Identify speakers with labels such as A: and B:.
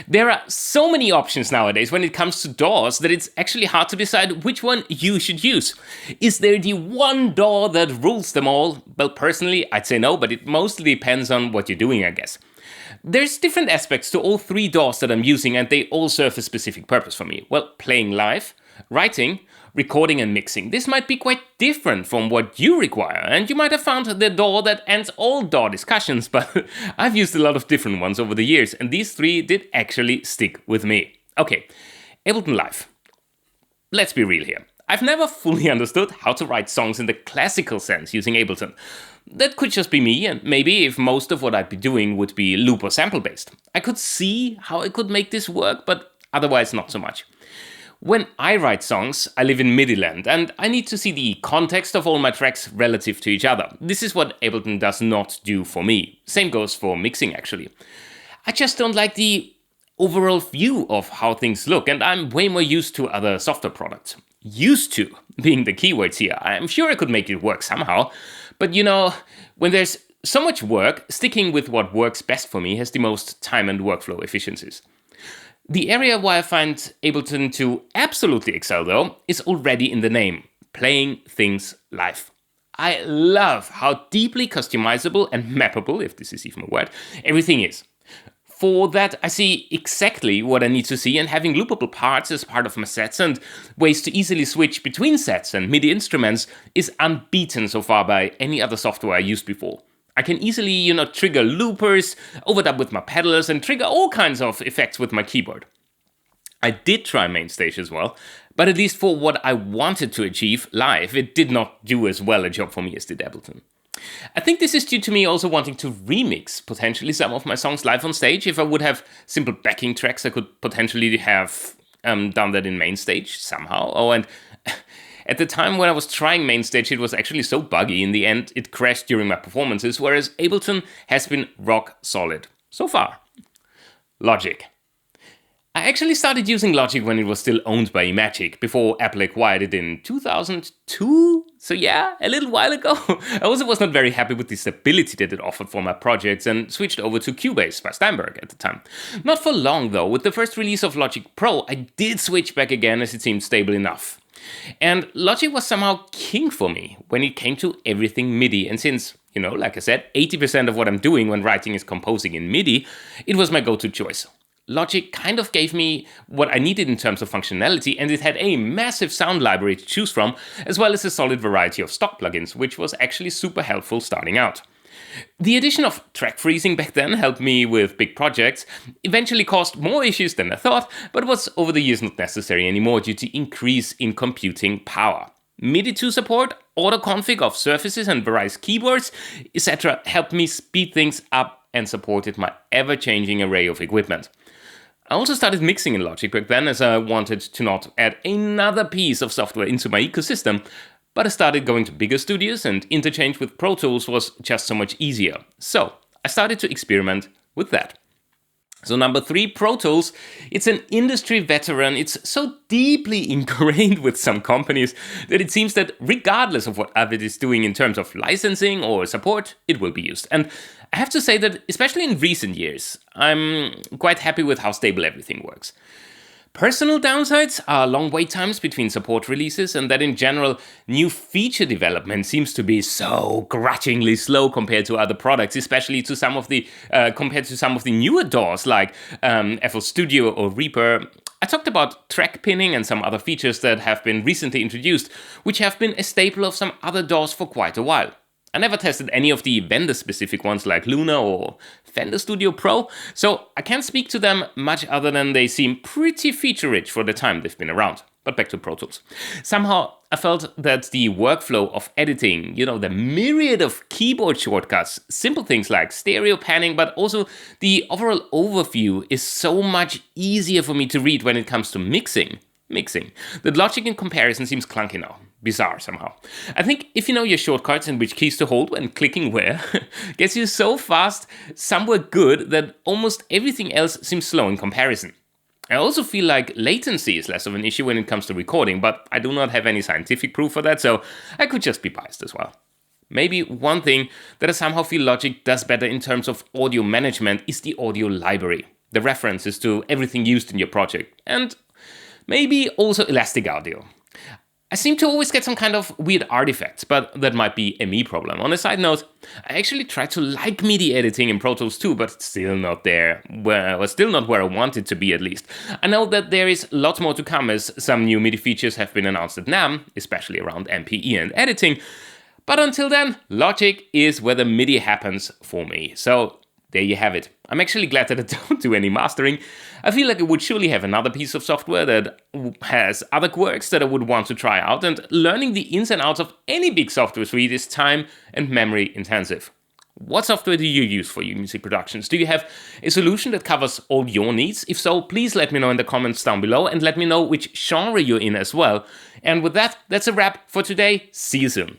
A: There are so many options nowadays when it comes to DAWs that it's actually hard to decide which one you should use. Is there the one DAW that rules them all? Well, personally, I'd say no, but it mostly depends on what you're doing, I guess. There's different aspects to all three DAWs that I'm using, and they all serve a specific purpose for me. Well, playing live, writing, recording and mixing. This might be quite different from what you require, and you might have found the DAW that ends all DAW discussions, but I've used a lot of different ones over the years, and these three did actually stick with me. Okay, Ableton Live. Let's be real here. I've never fully understood how to write songs in the classical sense using Ableton. That could just be me, and maybe if most of what I'd be doing would be loop or sample based. I could see how I could make this work, but otherwise not so much. When I write songs, I live in MIDI land, and I need to see the context of all my tracks relative to each other. This is what Ableton does not do for me. Same goes for mixing, actually. I just don't like the overall view of how things look, and I'm way more used to other software products. Used to being the keywords here. I'm sure I could make it work somehow, but when there's so much work, sticking with what works best for me has the most time and workflow efficiencies. The area where I find Ableton to absolutely excel, though, is already in the name, playing things live. I love how deeply customizable and mappable, if this is even a word, everything is. For that, I see exactly what I need to see, and having loopable parts as part of my sets and ways to easily switch between sets and MIDI instruments is unbeaten so far by any other software I used before. I can easily, trigger loopers, overdub with my pedals, and trigger all kinds of effects with my keyboard. I did try Mainstage as well, but at least for what I wanted to achieve live, it did not do as well a job for me as did Ableton. I think this is due to me also wanting to remix potentially some of my songs live on stage. If I would have simple backing tracks, I could potentially have done that in Mainstage somehow. Oh, and at the time when I was trying Mainstage, it was actually so buggy. In the end, it crashed during my performances, whereas Ableton has been rock solid so far. Logic. I actually started using Logic when it was still owned by Imagic, before Apple acquired it in 2002? So yeah, a little while ago. I also was not very happy with the stability that it offered for my projects and switched over to Cubase by Steinberg at the time. Not for long though, with the first release of Logic Pro, I did switch back again as it seemed stable enough. And Logic was somehow king for me when it came to everything MIDI, and since, like I said, 80% of what I'm doing when writing is composing in MIDI, it was my go-to choice. Logic kind of gave me what I needed in terms of functionality, and it had a massive sound library to choose from, as well as a solid variety of stock plugins, which was actually super helpful starting out. The addition of track freezing back then helped me with big projects, eventually caused more issues than I thought, but was over the years not necessary anymore due to increase in computing power. MIDI 2 support, auto-config of surfaces and various keyboards, etc. helped me speed things up and supported my ever-changing array of equipment. I also started mixing in Logic back then, as I wanted to not add another piece of software into my ecosystem, but I started going to bigger studios and interchange with Pro Tools was just so much easier. So I started to experiment with that. So number 3, Pro Tools. It's an industry veteran. It's so deeply ingrained with some companies that it seems that regardless of what Avid is doing in terms of licensing or support, it will be used. And I have to say that, especially in recent years, I'm quite happy with how stable everything works. Personal downsides are long wait times between support releases, and that in general, new feature development seems to be so grudgingly slow compared to other products, especially to some of the compared to some of the newer DAWs like FL Studio or Reaper. I talked about track pinning and some other features that have been recently introduced, which have been a staple of some other DAWs for quite a while. I never tested any of the vendor-specific ones like Luna or Fender Studio Pro, so I can't speak to them much other than they seem pretty feature-rich for the time they've been around. But back to Pro Tools. Somehow, I felt that the workflow of editing, the myriad of keyboard shortcuts, simple things like stereo panning, but also the overall overview is so much easier for me to read when it comes to mixing. The logic in comparison seems clunky now. Bizarre somehow. I think if you know your shortcuts and which keys to hold when clicking where, gets you so fast somewhere good that almost everything else seems slow in comparison. I also feel like latency is less of an issue when it comes to recording, but I do not have any scientific proof for that, so I could just be biased as well. Maybe one thing that I somehow feel Logic does better in terms of audio management is the audio library. the references to everything used in your project, and maybe also Elastic Audio. I seem to always get some kind of weird artifacts, but that might be a me problem. On a side note, I actually tried to like MIDI editing in Pro Tools too, but it's still not there, still not where I want it to be at least. I know that there is lots more to come as some new MIDI features have been announced at NAMM, especially around MPE and editing. But until then, Logic is where the MIDI happens for me. So there you have it. I'm actually glad that I don't do any mastering. I feel like I would surely have another piece of software that has other quirks that I would want to try out, and learning the ins and outs of any big software suite is time and memory intensive. What software do you use for your music productions? Do you have a solution that covers all your needs? If so, please let me know in the comments down below, and let me know which genre you're in as well. And with that, that's a wrap for today. See you soon.